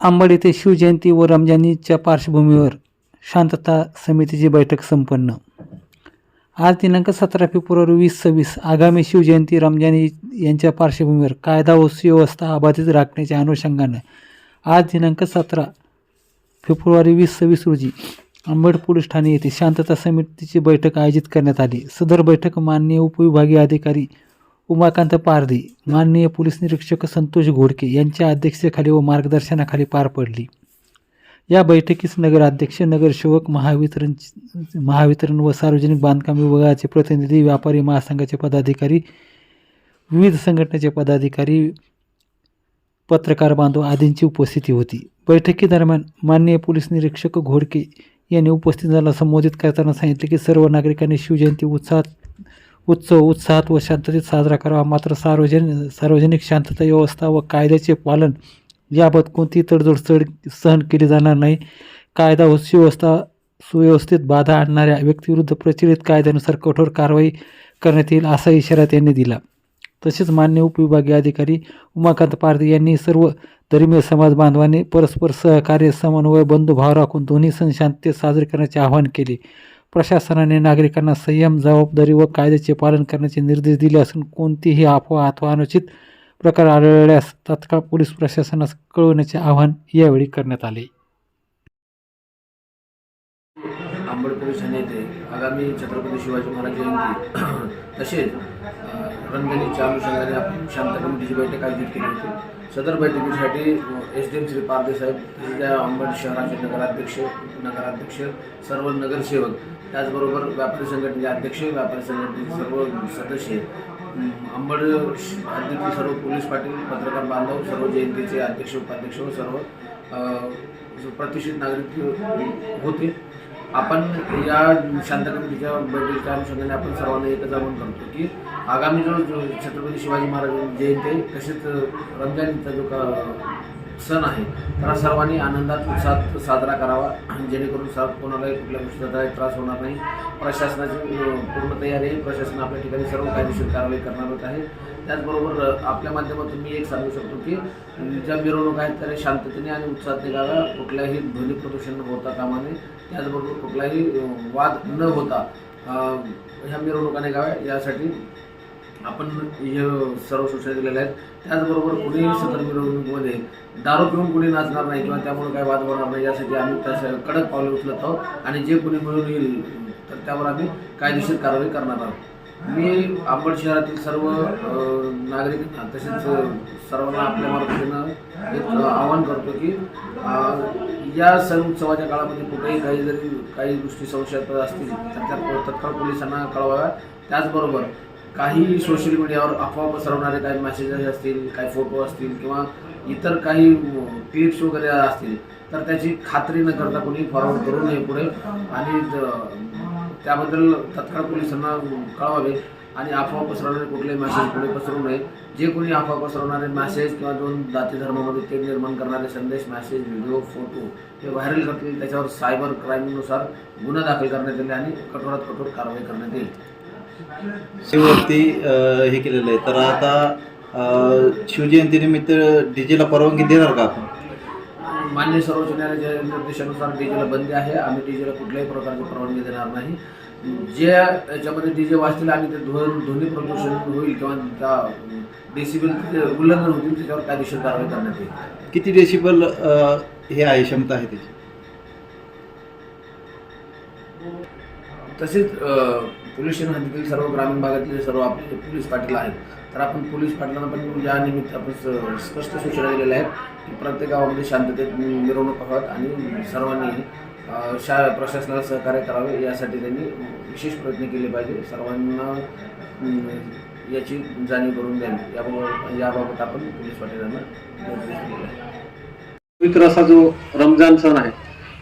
अंबड येथे शिवजयंती व रमजानच्या पार्श्वभूमीवर शांतता समितीची बैठक संपन्न। आज दिनांक 17 फेब्रुवारी 2026 आगामी शिवजयंती रमजानी यांच्या पार्श्वभूमीवर कायदा व सुव्यवस्था अबाधित राखण्याच्या अनुषंगाने आज दिनांक 17 फेब्रुवारी 2026 रोजी अंबड पोलीस ठाणे येथे शांतता समितीची बैठक आयोजित करण्यात आली। सदर बैठक माननीय उपविभागीय अधिकारी उमाकांत पारधी, माननीय पोलीस निरीक्षक संतोष घोडके यांच्या अध्यक्षतेखाली व मार्गदर्शनाखाली पार पडली। या बैठकीस नगराध्यक्ष, नगरसेवक, महावितरण व सार्वजनिक बांधकाम विभागाचे प्रतिनिधी, व्यापारी महासंघाचे पदाधिकारी, विविध संघटनेचे पदाधिकारी, पत्रकार बांधव आदींची उपस्थिती होती। बैठकीदरम्यान माननीय पोलीस निरीक्षक घोडके यांनी उपस्थितांना संबोधित करताना सांगितले की सर्व नागरिकांनी शिवजयंती उत्साहात व शांततेत साजरा करावा, मात्र सार्वजनिक शांतता व्यवस्था व कायद्याचे पालन याबाबत कोणतीही तडजोड सहन केली जाणार नाही। कायदा व सुव्यवस्थेत बाधा आणणाऱ्या व्यक्तीविरुद्ध प्रचलित कायद्यानुसार कठोर कारवाई करण्यात येईल असा इशारा त्यांनी दिला। तसेच मान्य उपविभागीय अधिकारी उमाकांत पारधी यांनी सर्व धर्मीय समाज बांधवांनी परस्पर सहकार्य, समन्वय, बंधुभाव राखून दोन्ही सण शांततेत साजरे करण्याचे आवाहन केले। प्रशासनाने नागरिकांना संयम, जबाबदारी व कायद्याचे पालन करण्याचे निर्देश दिले असून कोणतीही अफवा अथवा अनुचित प्रकार आढळल्यास तत्काळ पोलीस प्रशासनास कळवण्याचे आवाहन यावेळी करण्यात आले। अंबड पोलीस ठाणे येथे आगामी छत्रपती शिवाजी महाराज जयंती तसेच रमजानच्या अनुषंगाने आपण शांतता कमिटीची बैठक आयोजित केली होती। सदर बैठकीसाठी SDM श्री पारधी साहेब, त्या अंबड शहराचे नगराध्यक्ष, सर्व नगरसेवक, त्याचबरोबर व्यापारी संघटनेचे अध्यक्ष, व्यापारी संघटनेचे सर्व सदस्य, अंबड हद्दीतील सर्व पोलीस पाटील, पत्रकार बांधव, सर्व जयंतीचे अध्यक्ष, उपाध्यक्ष व सर्व प्रतिष्ठित नागरिक होते। आपण या शांतता कमिटीच्या बैठकीच्या अनुषंगाने आपण सर्वांना एकच आवाहन करतो की आगामी जो छत्रपती शिवाजी महाराज जयंती आहे तसेच रमजानचा जो सण आहे त्याला सर्वांनी आनंदात उत्साहात साजरा करावा, जेणेकरून कोणालाही कुठल्या गोष्टीचा त्रास होणार नाही। प्रशासनाची पूर्ण तयारी आहे। प्रशासन आपल्या ठिकाणी सर्व कायदेशीर कारवाई करणार आहे। त्याचबरोबर आपल्या माध्यमातून मी एक सांगू शकतो की ज्या मिरवणूक आहेत त्या शांततेने आणि उत्साहात निघाव्या, कुठल्याही ध्वनी प्रदूषण होता कामा नये, त्याचबरोबर कुठलाही वाद न होता ह्या मिरवणुका निघाव्या यासाठी आपण हे सर्व सूचना दिलेल्या आहेत। त्याचबरोबर कुणीही सदर मिरवणुकीमध्ये दारू पिऊन कुणी नाचणार नाही किंवा त्यामुळे काय वाद होणार नाही यासाठी आम्ही त्याच्या कडक पावले उचलत आहोत आणि जे कोणी मिळून येईल तर त्यावर आम्ही कायदेशीर कारवाई करणार आहोत। मी अंबड शहरातील सर्व नागरिकांना तसेच सर्वांना आपल्या मार्फतीनं एक आवाहन करतो की या सण उत्सवाच्या काळामध्ये कुठेही काही गोष्टी संशयास्पद असतील तर त्या तत्काळ पोलिसांना कळवाव्या। त्याचबरोबर काही सोशल मीडियावर अफवा पसरवणारे काही मेसेजेस असतील, काही फोटो असतील किंवा इतर काही क्लिप्स वगैरे असतील तर त्याची खात्री न करता कोणी फॉरवर्ड करू नये पुढे आणि त्याबद्दल तत्काळ पोलिसांना कळवावे आणि अफवा पसरवणारे कुठलेही मेसेज पुढे पसरवू नये। जे कोणी अफवा पसरवणारे मेसेज किंवा दोन जाती धर्मामध्ये तेढ निर्माण करणारे संदेश, मेसेज, व्हिडिओ, फोटो हे व्हायरल करतील त्याच्यावर सायबर क्राईमनुसार गुन्हा दाखल करण्यात येईल आणि कठोरात कठोर कारवाई करण्यात येईल। शिवजयंती हे केलेलं आहे तर आता शिवजयंतीनिमित्त डीजेला परवानगी देणार का आपण? मान्य सर्वोच्च न्यायालयाच्या निर्देशानुसार डीजेला बंदी आहे। आम्ही डीजेला कुठल्याही प्रकारची परवानगी देणार नाही। जे याच्यामध्ये डीजे वाजतील आणि ते ध्वनी प्रदूषण होईल किंवा त्या डेसिबलचे उल्लंघन होतील त्याच्यावर कायदेशीर कारवाई करण्यात येईल। किती डेसिबल हे आहे, क्षमता आहे त्याची? तसेच पोलीस स्टेशन हद्दीतील सर्व ग्रामीण भागातले सर्व आपले पोलीस पाटील आहेत तर आपण पोलीस पाटलांना पण या निमित्त आपण स्पष्ट सूचना दिलेल्या आहेत की प्रत्येक गावामध्ये शांततेत मिरवणूक व्हाव्यात आणि सर्वांनी प्रशासनाला सहकार्य करावे यासाठी त्यांनी विशेष प्रयत्न केले पाहिजे। सर्वांना याची जाणीव करून द्यावी याबाबत आपण पोलीस पाटीलांना निर्देश दिलेला आहे। पवित्र असा जो रमजान सण आहे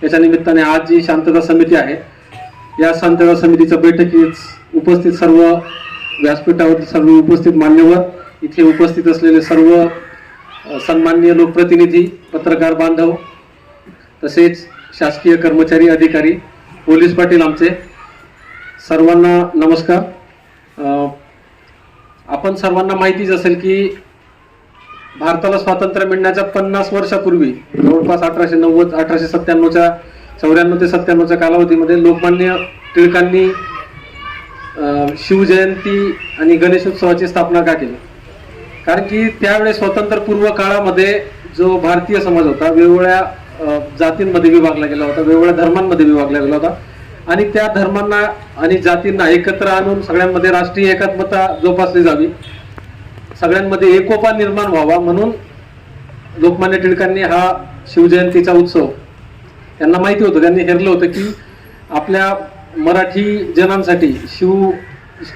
याच्या निमित्ताने आज जी शांतता समिती आहे या शांतता समितीच्या बैठकीत उपस्थित सर्व व्यासपीठावरील सर्व उपस्थित मान्यवर, इथे उपस्थित असलेले सर्व सन्माननीय लोकप्रतिनिधी, पत्रकार बांधव, तसेच शासकीय कर्मचारी, अधिकारी, पोलीस पाटील आमचे सर्वांना नमस्कार। आपण सर्वांना माहितीच असेल की भारताला स्वातंत्र्य मिळण्याच्या 50 वर्षापूर्वी जवळपास 1897च्या 94 ते 97च्या कालावधीमध्ये लोकमान्य टिळकांनी शिवजयंती आणि गणेशोत्सवाची स्थापना का केली? कारण की त्यावेळेस स्वातंत्र्यपूर्व काळामध्ये जो भारतीय समाज होता वेगवेगळ्या जातींमध्ये विभागला गेला होता, वेगवेगळ्या धर्मांमध्ये विभागला गेला होता आणि त्या धर्मांना आणि जातींना एकत्र आणून सगळ्यांमध्ये राष्ट्रीय एकात्मता जोपासली जावी, सगळ्यांमध्ये एकोपा निर्माण व्हावा म्हणून लोकमान्य टिळकांनी हा शिवजयंतीचा उत्सव, त्यांना माहिती होतं, त्यांनी हेरलं होतं की आपल्या मराठी जनांसाठी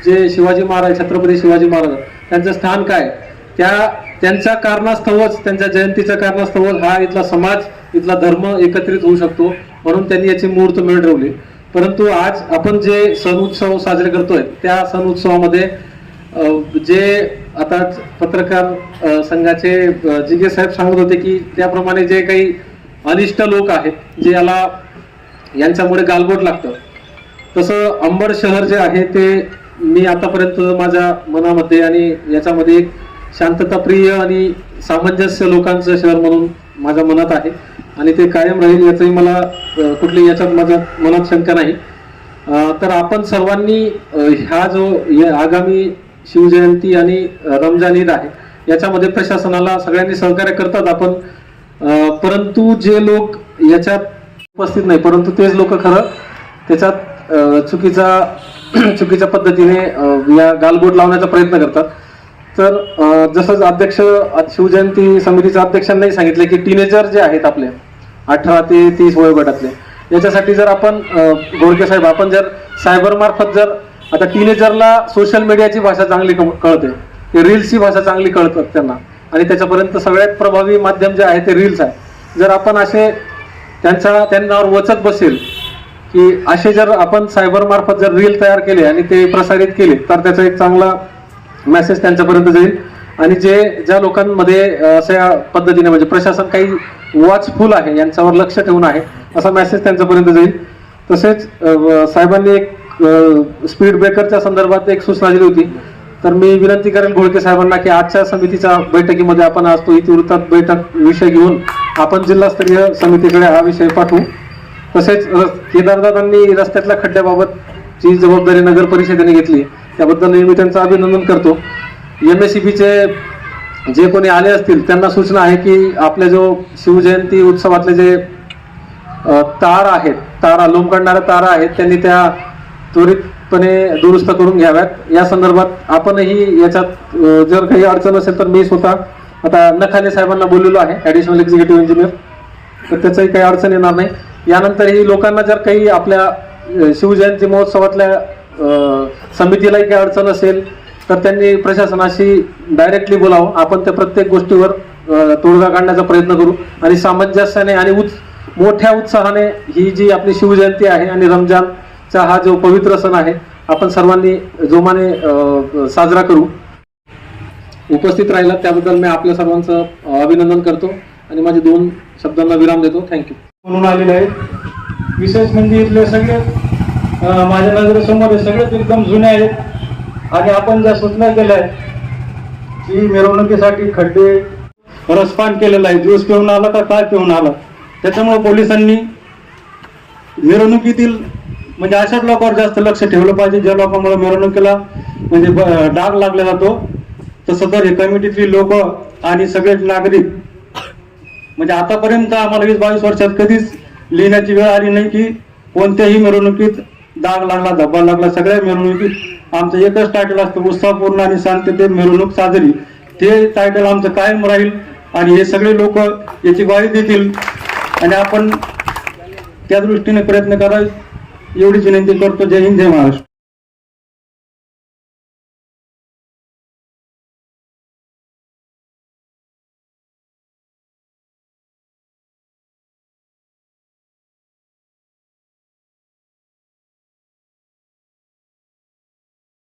जे शिवाजी महाराज, छत्रपती शिवाजी महाराज त्यांचं स्थान काय, त्यांच्या कारणास्तवच, त्यांच्या जयंतीच्या कारणास्तवच हा इथला समाज, इथला धर्म एकत्रित होऊ शकतो म्हणून त्यांनी याची मुहूर्तमेढ ठेवली. परंतु आज आपण जे सण उत्सव साजरे करतोय त्या सण उत्सवामध्ये जे आता पत्रकार संघाचे जिगे साहेब सांगत होते की त्याप्रमाणे जे काही अनिष्ट लोक आहेत जे यांच्यामुळे गालबोट लागतं, तसं अंबड शहर जे आहे ते मी आतापर्यंत माझ्या मनामध्ये आणि याच्यामध्ये एक शांतताप्रिय आणि सामंजस्य लोकांचं शहर म्हणून माझ्या मनात आहे आणि ते कायम राहील याचंही मला कुठली याच्यात माझ्या मनात शंका नाही. तर आपण सर्वांनी हा जो आगामी शिवजयंती आणि रमजान ईद आहे याच्यामध्ये प्रशासनाला सगळ्यांनी सहकार्य करतात आपण, परंतु जे लोक याच्यात उपस्थित नाही, परंतु तेच लोक खरं त्याच्यात चुकीच्या पद्धतीने या गालबोट लावण्याचा प्रयत्न करतात. तर जसं अध्यक्ष शिवजयंती समितीच्या अध्यक्षांनाही सांगितले की टीनेजर जे आहेत आपले 18 ते 30 वयोगटातले, याच्यासाठी जर आपण घोडके साहेब, आपण जर सायबर मार्फत जर आता टीनेजरला सोशल मीडियाची भाषा चांगली कळते, रील्सची भाषा चांगली कळतात त्यांना आणि त्याच्यापर्यंत सगळ्यात प्रभावी माध्यम जे आहे ते रील्स आहे. जर आपण असे त्यांच्यावर वचक बसेल की असे जर आपण सायबर मार्फत जर रील तयार केले आणि ते प्रसारित केले तर त्याचा एक चांगला मेसेज त्यांच्यापर्यंत जाईल आणि ज्या लोकांमध्ये अशा पद्धतीने म्हणजे प्रशासन काही वॉचफुल आहे, यांच्यावर लक्ष ठेवून आहे असा मेसेज त्यांच्यापर्यंत जाईल. तसेच साहेबांनी एक स्पीड ब्रेकरच्या संदर्भात एक सूचना दिली होती, तर मी विनंती करेल घोडके साहेबांना की आजच्या समितीच्या बैठकीमध्ये आपण आज तो इतिवृत्तात बैठक विषय घेऊन आपण जिल्हास्तरीय समितीकडे हा विषय पाठवू. तसेच केदारदादांनी रस्त्यातल्या खड्ड्याबाबतची जबाबदारी नगर परिषदेने घेतली त्याबद्दल मी त्यांचं अभिनंदन करतो. MSCBचे जे कोणी आले असतील त्यांना सूचना आहे की आपल्या जो शिवजयंती उत्सवातले जे तारा लोंब काढणाऱ्या तारा आहेत त्यांनी त्या त्वरितपणे दुरुस्त करून घ्याव्यात. या संदर्भात आपणही याच्यात जर काही अडचण असेल तर मी स्वतः आता नखाने साहेबांना बोललेलो आहे, ॲडिशनल एक्झिक्युटिव्ह इंजिनियर, तर त्याचंही काही अडचण येणार नाही. यानंतरही लोकांना जर काही आपल्या शिवजयंती महोत्सवातल्या समितीलाही काही अडचण असेल तर त्यांनी प्रशासनाशी डायरेक्टली बोलावं. आपण त्या प्रत्येक गोष्टीवर तोडगा काढण्याचा प्रयत्न करू आणि सामंजस्याने आणि मोठ्या उत्साहाने ही जी आपली शिवजयंती आहे आणि रमजानचा हा जो पवित्र सण आहे आपण सर्वांनी जोमाने साजरा करू. उपस्थित राहिला त्याबद्दल मी आपल्या सर्वांचं अभिनंदन करतो आणि माझे 2 शब्दांना विराम देतो. थँक्यू. म्हणून आलेले आहेत. विशेष म्हणजे इथले सगळे माझ्या नजरेसमोर सगळेच एकदम जुने आहेत आणि आपण ज्या सूचना केल्या आहेत की मिरवणुकीसाठी खड्डे रसपान केलेलं आहे, ज्यूस पिऊन आला का काय पिऊन आला, त्याच्यामुळे पोलिसांनी मिरवणुकीतील म्हणजे अशाच लोकांवर जास्त लक्ष ठेवलं पाहिजे ज्या लोकांमुळे मिरवणुकीला म्हणजे डाग लागला जातो. तसं तर हे कमिटीतली लोक आणि सगळेच नागरिक म्हणजे आतापर्यंत आम्हाला 20-22 वर्षात कधीच लिहिण्याची वेळ आली नाही की कोणत्याही मिरवणुकीत डाग लागला, धब्बा लागला. सगळ्या मिरवणुकीत आमचं एकच टायटल असतं, उत्साहपूर्ण आणि शांततेत मिरवणूक साजरी. ते टायटल आमचं कायम राहील आणि हे सगळे लोक याची ग्वाही देतील आणि आपण त्या दृष्टीने प्रयत्न करावे एवढीच विनंती करतो. जय हिंद, जय महाराष्ट्र.